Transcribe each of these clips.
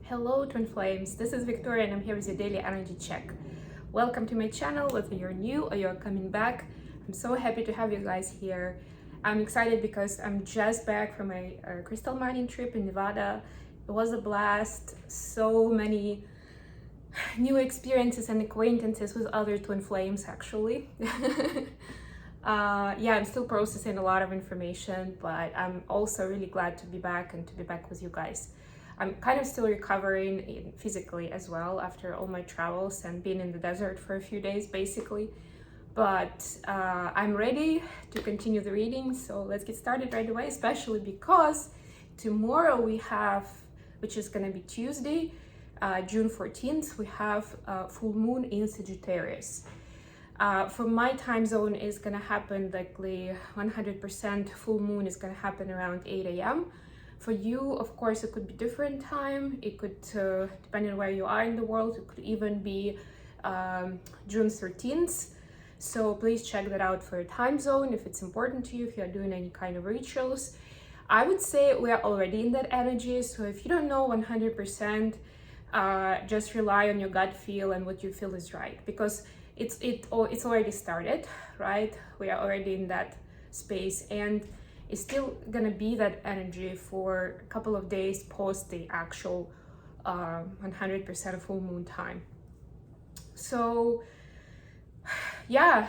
Hello Twin Flames, this is Victoria and I'm here with your daily energy check. Welcome to my channel, whether you're new or you're coming back. I'm so happy to have you guys here. I'm excited because I'm just back from a crystal mining trip in Nevada. It was a blast, so many new experiences and acquaintances with other Twin Flames actually. Yeah, I'm still processing a lot of information, but I'm also really glad to be back and to be back with you guys. I'm kind of still recovering physically as well after all my travels and being in the desert for a few days basically. But I'm ready to continue the reading, so let's get started right away, especially because tomorrow we have, which is going to be Tuesday, June 14th, we have full moon in Sagittarius. For my time zone is going to happen likely 100% full moon is going to happen around 8 a.m. For you, of course, it could be different time. It could, depending on where you are in the world, it could even be June 13th. So please check that out for your time zone if it's important to you, if you're doing any kind of rituals. I would say we are already in that energy. So if you don't know 100%, just rely on your gut feel and what you feel is right, because it's already started, right? We are already in that space, and it's still gonna be that energy for a couple of days post the actual 100% full moon time. So yeah,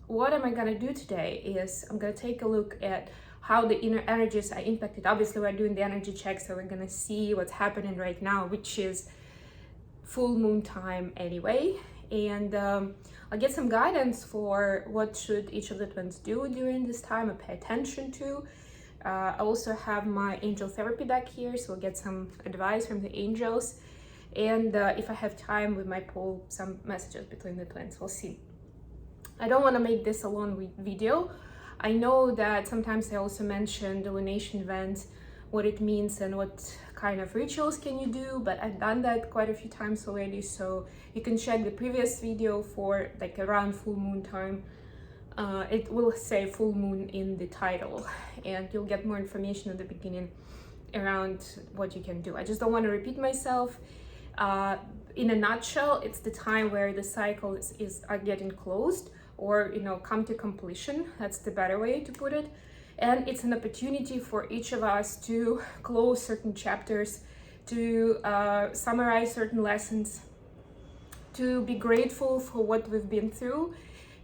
what am I gonna do today is I'm gonna take a look at how the inner energies are impacted. Obviously we're doing the energy check, so we're gonna see what's happening right now, which is full moon time anyway. And I'll get some guidance for what should each of the twins do during this time and pay attention to. I also have my angel therapy deck here, so I'll get some advice from the angels. And if I have time, we might pull some messages between the twins. We'll see. I don't want to make this a long video. I know that sometimes I also mention the lunation events, what it means and what kind of rituals can you do, but I've done that quite a few times already, so you can check the previous video for like around full moon time. It will say full moon in the title, and you'll get more information at the beginning around what you can do. I just don't want to repeat myself. In a nutshell, it's the time where the cycles are getting closed, or come to completion. That's the better way to put it. And it's an opportunity for each of us to close certain chapters, to summarize certain lessons, to be grateful for what we've been through,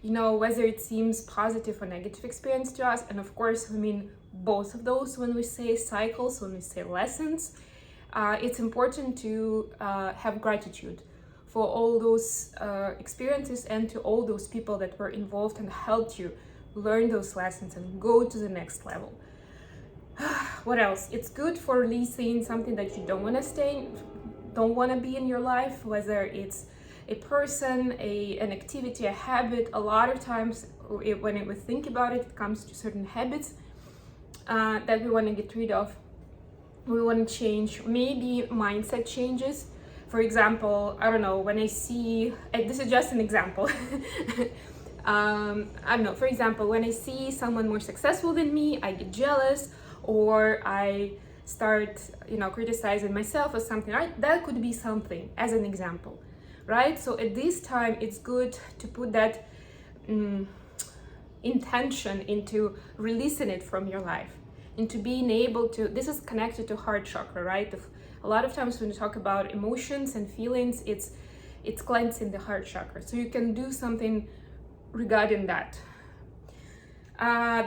whether it seems positive or negative experience to us. And of course, I mean, both of those when we say cycles, when we say lessons, it's important to have gratitude for all those experiences and to all those people that were involved and helped you learn those lessons and go to the next level. What else? It's good for releasing something that you don't want to be in your life, whether it's a person, an activity, a habit. A lot of times when we think about it, it comes to certain habits that we want to get rid of. We want to change, maybe mindset changes. For example, I don't know, when I see, this is just an example. I don't know, for example, when I see someone more successful than me, I get jealous, or I start, criticizing myself or something, right? That could be something as an example, right? So at this time, it's good to put that intention into releasing it from your life, into being able to, this is connected to heart chakra, right? A lot of times when you talk about emotions and feelings, it's cleansing the heart chakra. So you can do something regarding that.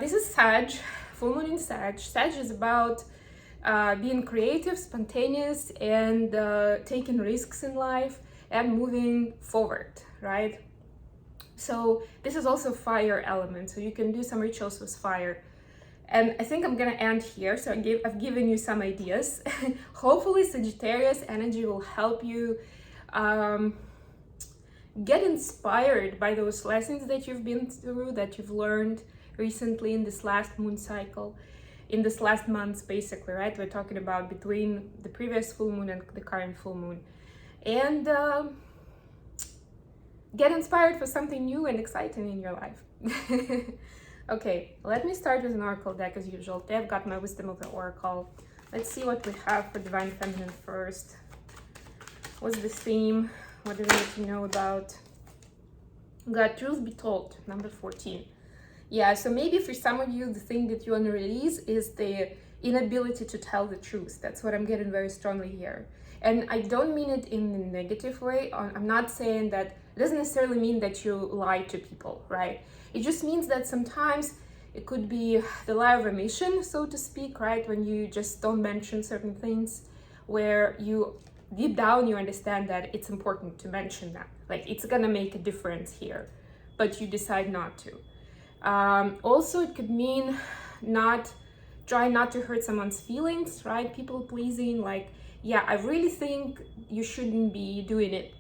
This is Sag, full moon in Sag. Sag is about being creative, spontaneous, and taking risks in life and moving forward, right? So this is also fire element, so you can do some rituals with fire. And I think I'm gonna end here, so I've given you some ideas. Hopefully Sagittarius energy will help you get inspired by those lessons that you've been through, that you've learned recently in this last moon cycle, in this last month basically, right? We're talking about between the previous full moon and the current full moon. And get inspired for something new and exciting in your life. Okay, let me start with an oracle deck as usual. Today I've got my Wisdom of the Oracle Let's see what we have for Divine Feminine first. What's the theme? What do we need to know about? We got Truth Be Told, number 14. Yeah, so maybe for some of you, the thing that you want to release is the inability to tell the truth. That's what I'm getting very strongly here. And I don't mean it in a negative way. I'm not saying that, it doesn't necessarily mean that you lie to people, right? It just means that sometimes it could be the lie of omission, so to speak, right? When you just don't mention certain things, where you, deep down, you understand that it's important to mention that. Like, it's gonna make a difference here, but you decide not to. Also, it could mean try not to hurt someone's feelings, right? People pleasing, like, yeah, I really think you shouldn't be doing it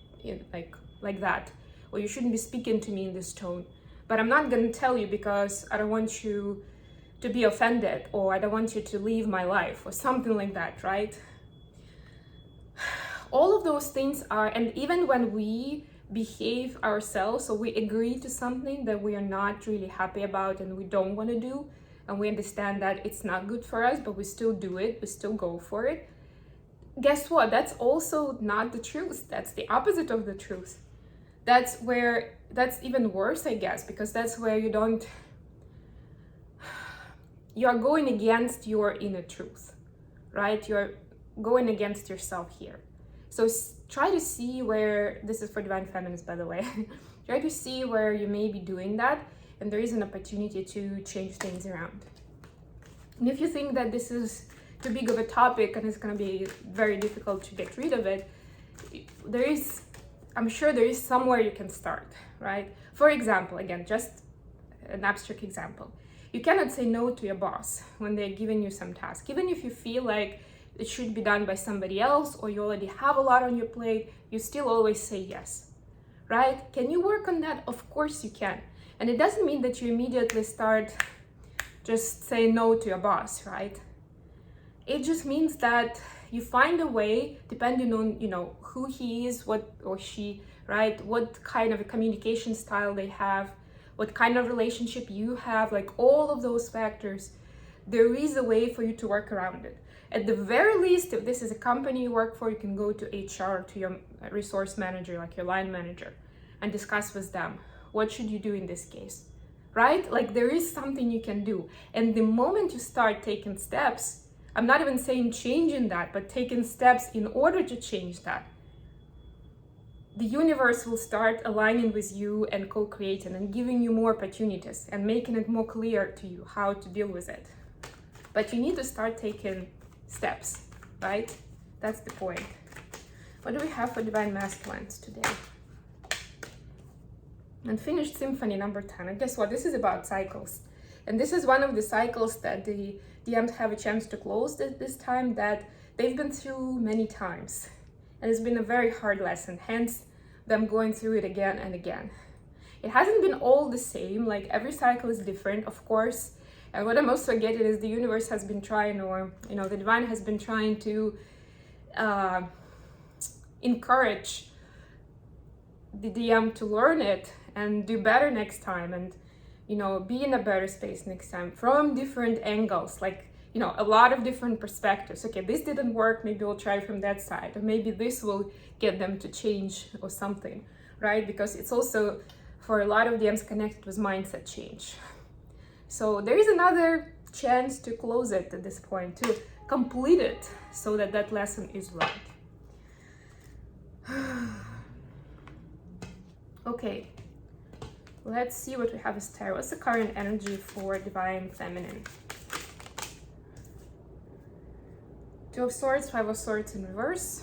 like that, or you shouldn't be speaking to me in this tone, but I'm not gonna tell you because I don't want you to be offended, or I don't want you to leave my life, or something like that, right? All of those things are, and even when we behave ourselves, so we agree to something that we are not really happy about and we don't want to do, and we understand that it's not good for us, but we still do it, we still go for it. Guess what? That's also not the truth. That's the opposite of the truth. That's even worse, I guess, because that's where you're going against your inner truth, right? You're going against yourself here. So try to see where, this is for Divine Feminines, by the way, try to see where you may be doing that, and there is an opportunity to change things around. And if you think that this is too big of a topic and it's going to be very difficult to get rid of it, I'm sure there is somewhere you can start, right? For example, again, just an abstract example. You cannot say no to your boss when they're giving you some task, even if you feel like it should be done by somebody else, or you already have a lot on your plate, you still always say yes, right? Can you work on that? Of course you can. And it doesn't mean that you immediately start just saying no to your boss, right? It just means that you find a way, depending on, who he is, what or she, right? What kind of a communication style they have, what kind of relationship you have, like all of those factors, there is a way for you to work around it. At the very least, if this is a company you work for, you can go to HR, to your resource manager, like your line manager, and discuss with them, what should you do in this case, right? Like, there is something you can do. And the moment you start taking steps, I'm not even saying changing that, but taking steps in order to change that, the universe will start aligning with you and co-creating and giving you more opportunities and making it more clear to you how to deal with it. But you need to start taking steps, right? That's the point. What do we have for Divine Masculines today? Unfinished Symphony, number 10. And guess what? This is about cycles. And this is one of the cycles that the DMs have a chance to close this time, that they've been through many times. And it's been a very hard lesson, hence them going through it again and again. It hasn't been all the same, like every cycle is different, of course. And what I'm also getting is the universe has been trying, or, the divine has been trying to encourage the DM to learn it and do better next time, and, be in a better space next time from different angles, like, a lot of different perspectives. Okay, this didn't work, maybe we'll try from that side, or maybe this will get them to change or something, right? Because it's also, for a lot of DMs, connected with mindset change. So there is another chance to close it at this point, to complete it, so that that lesson is learned. Okay, let's see what we have as tarot. What's the current energy for Divine Feminine? Two of Swords, Five of Swords in reverse.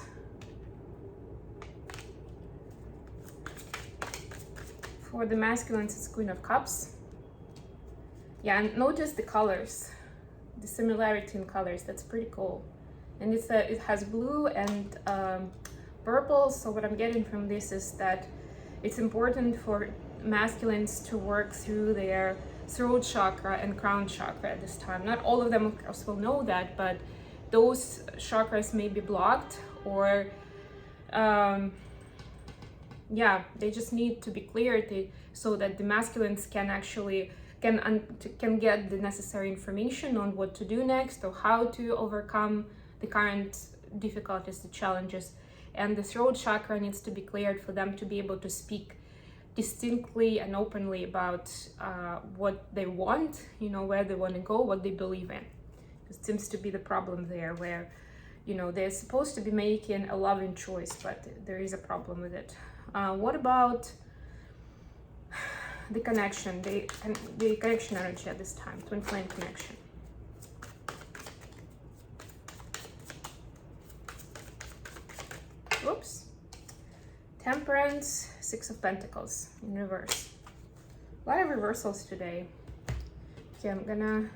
For the masculines, it's Queen of Cups. Yeah, and notice the colors, the similarity in colors. That's pretty cool. And it has blue and purple. So what I'm getting from this is that it's important for masculines to work through their throat chakra and crown chakra at this time. Not all of them, of course, will know that, but those chakras may be blocked, or they just need to be cleared so that the masculines can actually can get the necessary information on what to do next or how to overcome the current difficulties, the challenges. And the throat chakra needs to be cleared for them to be able to speak distinctly and openly about what they want, you know, where they want to go, what they believe in. It seems to be the problem there, where, you know, they're supposed to be making a loving choice, but there is a problem with it. What about the connection, the connection energy at this time, twin flame connection? Oops. Temperance, Six of Pentacles in reverse. A lot of reversals today. Okay, I'm gonna...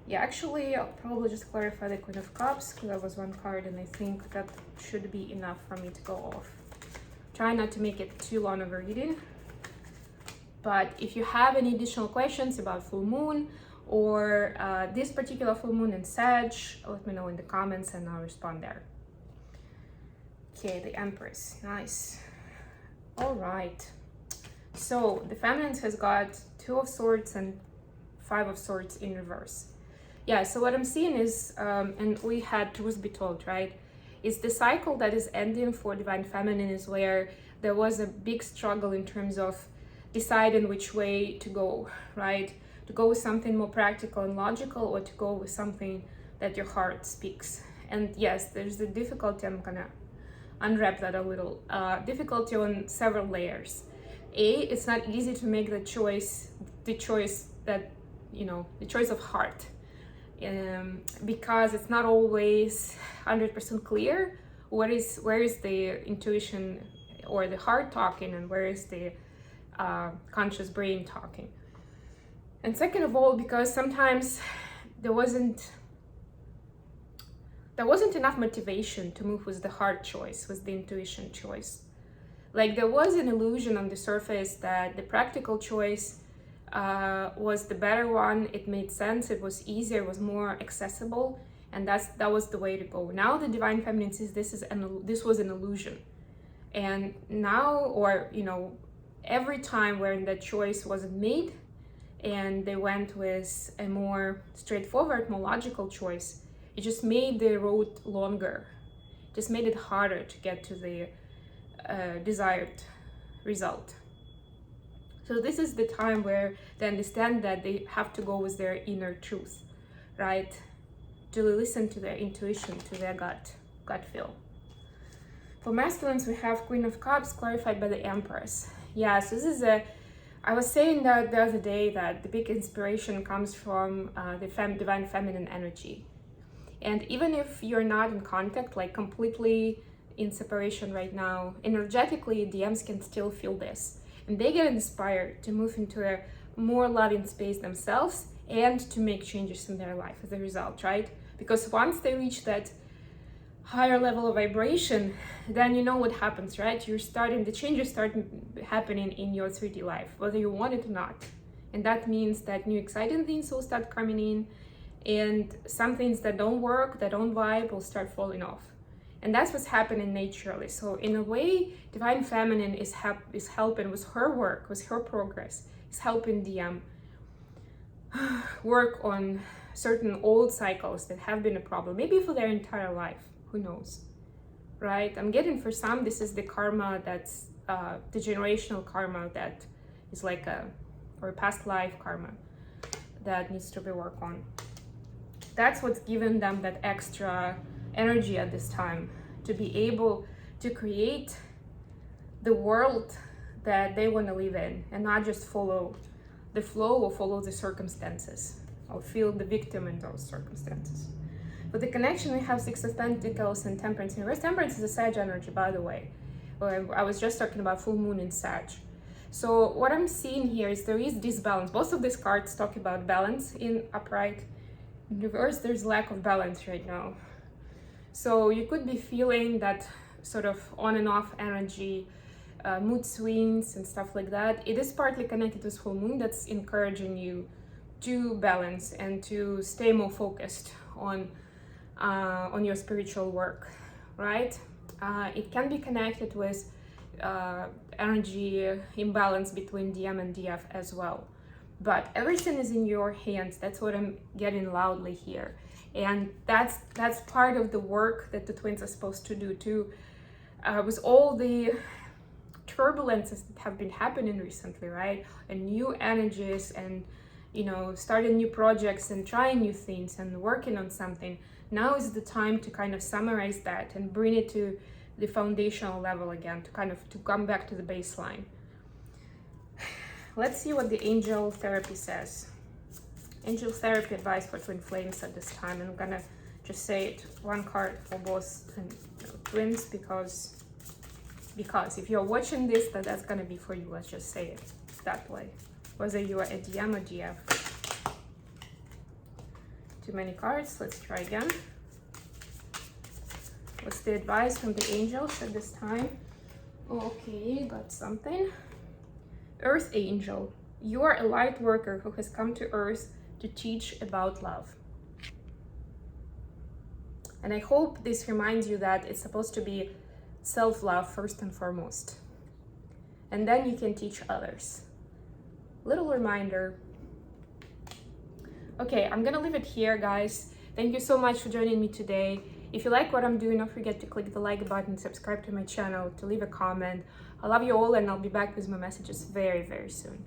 Yeah, actually, I'll probably just clarify the Queen of Cups, because that was one card, and I think that should be enough for me to go off. Try not to make it too long of a reading. But if you have any additional questions about full moon or this particular full moon in Sag, let me know in the comments and I'll respond there. Okay, the Empress, nice. All right, so the Feminine has got Two of Swords and Five of Swords in reverse. Yeah, so what I'm seeing is, and we had Truth Be Told, right? It's the cycle that is ending for Divine Feminine is where there was a big struggle in terms of deciding which way to go, right? To go with something more practical and logical, or to go with something that your heart speaks. And yes, there's the difficulty, I'm gonna unwrap that a little, difficulty on several layers. It's not easy to make the choice that, you know, the choice of heart, because it's not always 100% clear where is the intuition or the heart talking and where is the conscious brain talking. And second of all, because sometimes there wasn't enough motivation to move with the heart choice, with the intuition choice. Like, there was an illusion on the surface that the practical choice was the better one. It made sense, it was easier, it was more accessible, and that was the way to go. Now the Divine Feminine says this was an illusion. And now, or, you know, every time where that choice wasn't made and they went with a more straightforward, more logical choice, it just made the road longer, just made it harder to get to the desired result. So this is the time where they understand that they have to go with their inner truth, right? To listen to their intuition, to their gut feel. For masculines, we have Queen of Cups clarified by the Empress. Yeah, so this is I was saying that the other day that the big inspiration comes from the Divine Feminine energy. And even if you're not in contact, like completely in separation right now, energetically, DMs can still feel this. And they get inspired to move into a more loving space themselves and to make changes in their life as a result, right? Because once they reach that higher level of vibration, then you know what happens, right? The changes start happening in your 3D life, whether you want it or not. And that means that new exciting things will start coming in, and some things that don't work, that don't vibe, will start falling off. And that's what's happening naturally. So in a way, Divine Feminine is helping with her work, with her progress, is helping DM work on certain old cycles that have been a problem, maybe for their entire life, who knows, right? I'm getting for some, this is the karma that's the generational karma that is like or past life karma that needs to be worked on. That's what's given them that extra energy at this time to be able to create the world that they want to live in and not just follow the flow or follow the circumstances or feel the victim in those circumstances. With the connection, we have Six of Pentacles and Temperance in reverse. Temperance is a Sag energy, by the way. I was just talking about full moon in Sag. So what I'm seeing here is there is disbalance. Both of these cards talk about balance in upright. In reverse, there's lack of balance right now. So you could be feeling that sort of on and off energy, mood swings and stuff like that. It is partly connected with full moon that's encouraging you to balance and to stay more focused on your spiritual work, right? It can be connected with energy imbalance between DM and DF as well. but everything is in your hands. That's what I'm getting loudly here. And that's part of the work that the twins are supposed to do too. With all the turbulences that have been happening recently, right? And new energies, and starting new projects and trying new things and working on something. Now is the time to kind of summarize that and bring it to the foundational level again, to come back to the baseline. Let's see what the angel therapy says. Angel therapy advice for twin flames at this time. And I'm gonna just say it one card for both twins, because if you're watching this, that's gonna be for you. Let's just say it that way, whether you are a DM or GF. Too many cards. Let's try again. What's the advice from the angels at this time? Okay, got something. Earth angel, you are a light worker who has come to Earth to teach about love. And I hope this reminds you that it's supposed to be self-love first and foremost. And then you can teach others. Little reminder. Okay, I'm gonna leave it here, guys. Thank you so much for joining me today. If you like what I'm doing, don't forget to click the like button, subscribe to my channel, to leave a comment. I love you all, and I'll be back with my messages very, very soon.